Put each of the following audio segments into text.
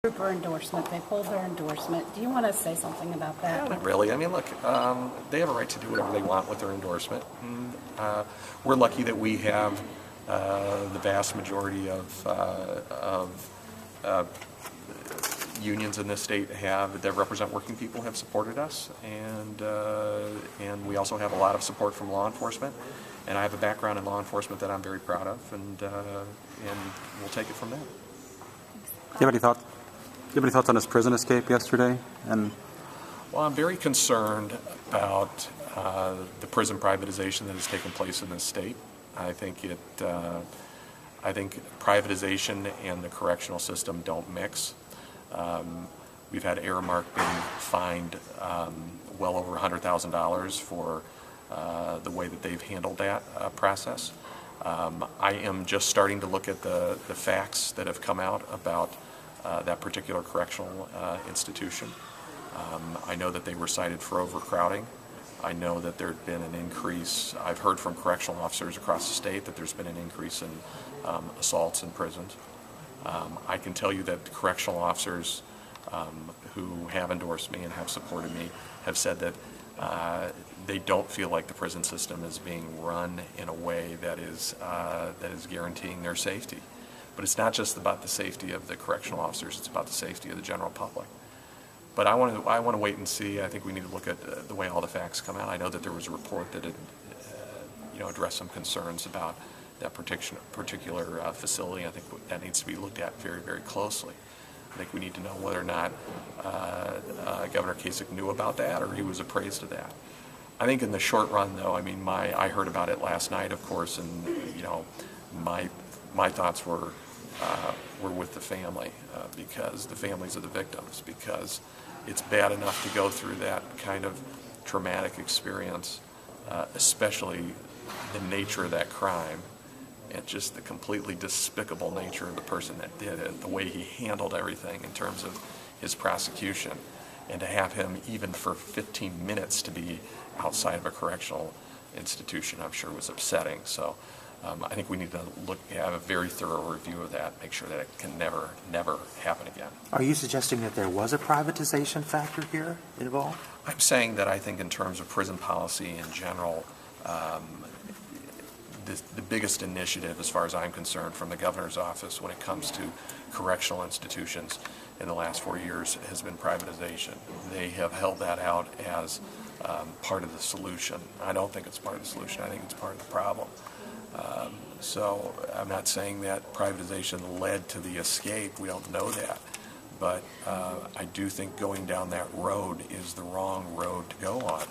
Trooper endorsement. They pulled their endorsement. Do you want to say something about that? Not really. I mean, look, they have a right to do whatever they want with their endorsement. And, we're lucky that we have the vast majority of unions in this state that represent working people have supported us, and we also have a lot of support from law enforcement. And I have a background in law enforcement that I'm very proud of, and we'll take it from there. Do you have any thoughts? Do you have any thoughts on his prison escape yesterday? Well, I'm very concerned about the prison privatization that has taken place in this state. I think privatization and the correctional system don't mix. We've had Aramark being fined well over $100,000 for the way that they've handled that process. I am just starting to look at the facts that have come out about that particular correctional institution. I know that they were cited for overcrowding. I know that there had been an increase. I've heard from correctional officers across the state that there's been an increase in assaults in prisons. I can tell you that correctional officers who have endorsed me and have supported me have said that they don't feel like the prison system is being run in a way that is guaranteeing their safety. But it's not just about the safety of the correctional officers, it's about the safety of the general public. But I want to wait and see. I think we need to look at the way all the facts come out. I know that there was a report that had, addressed some concerns about that particular facility. I think that needs to be looked at very, very closely. I think we need to know whether or not Governor Kasich knew about that or he was appraised of that. I think in the short run, though, I mean, I heard about it last night, of course, and my thoughts were with the family, because the families of the victims, because it's bad enough to go through that kind of traumatic experience, especially the nature of that crime and just the completely despicable nature of the person that did it, the way he handled everything in terms of his prosecution, and to have him even for 15 minutes to be outside of a correctional institution, I'm sure was upsetting. So I think we need to have a very thorough review of that, make sure that it can never, never happen again. Are you suggesting that there was a privatization factor here involved? I'm saying that I think in terms of prison policy in general, the biggest initiative, as far as I'm concerned, from the governor's office when it comes to correctional institutions in the last 4 years has been privatization. They have held that out as part of the solution. I don't think it's part of the solution. I think it's part of the problem. So I'm not saying that privatization led to the escape. We don't know that. But I do think going down that road is the wrong road to go on.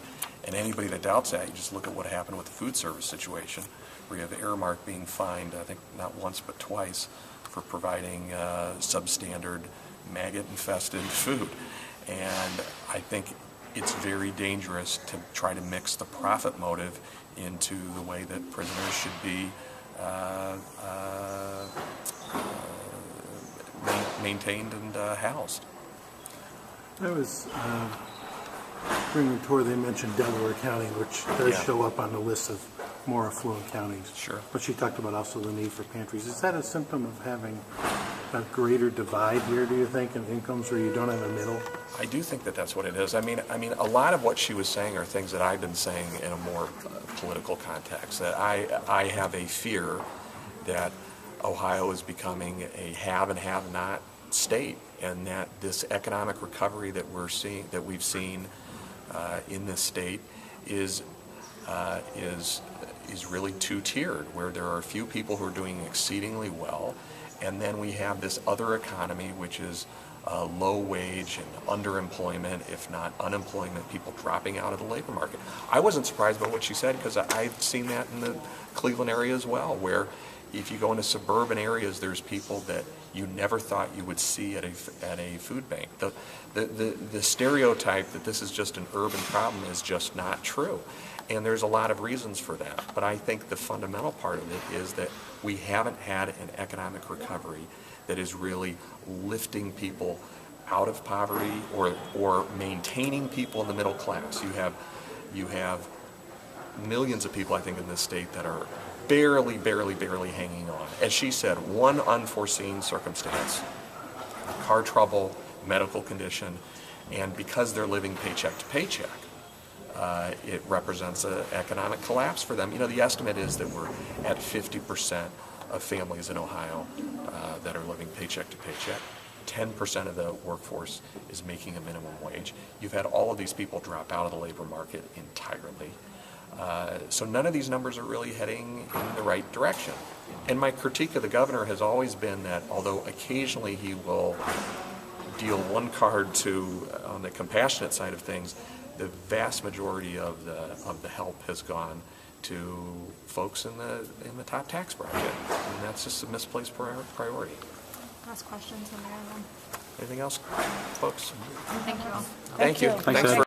And anybody that doubts that, you just look at what happened with the food service situation, where you have Aramark being fined, I think not once but twice, for providing substandard, maggot-infested food. And I think it's very dangerous to try to mix the profit motive into the way that prisoners should be maintained and housed. I was during the tour. They mentioned Delaware County, which does show up on the list of more affluent counties. Sure. But she talked about also the need for pantries. Is that a symptom of having a greater divide here, do you think, in incomes where you don't have a middle? I do think that that's what it is. I mean, a lot of what she was saying are things that I've been saying in a more political context. That I have a fear that Ohio is becoming a have and have not state, and that this economic recovery that we've seen in this state is really two-tiered, where there are a few people who are doing exceedingly well, and then we have this other economy which is low wage and underemployment, if not unemployment, people dropping out of the labor market. I wasn't surprised by what she said, because I've seen that in the Cleveland area as well, where if you go into suburban areas, there's people that you never thought you would see at a food bank. The stereotype that this is just an urban problem is just not true. And there's a lot of reasons for that. But I think the fundamental part of it is that we haven't had an economic recovery that is really lifting people out of poverty or maintaining people in the middle class. You have millions of people, I think, in this state that are barely hanging on. As she said, one unforeseen circumstance car trouble, medical condition, and because they're living paycheck to paycheck, it represents an economic collapse for them. You know, the estimate is that we're at 50% of families in Ohio that are living paycheck to paycheck. 10% of the workforce is making a minimum wage. You've had all of these people drop out of the labor market entirely. So none of these numbers are really heading in the right direction. And my critique of the governor has always been that although occasionally he will deal one card to on the compassionate side of things, the vast majority of the help has gone to folks in the top tax bracket, and that's just a misplaced priority. Last questions on there then. Anything else, folks? Thank you all. Thank you. you. Thanks, Ed.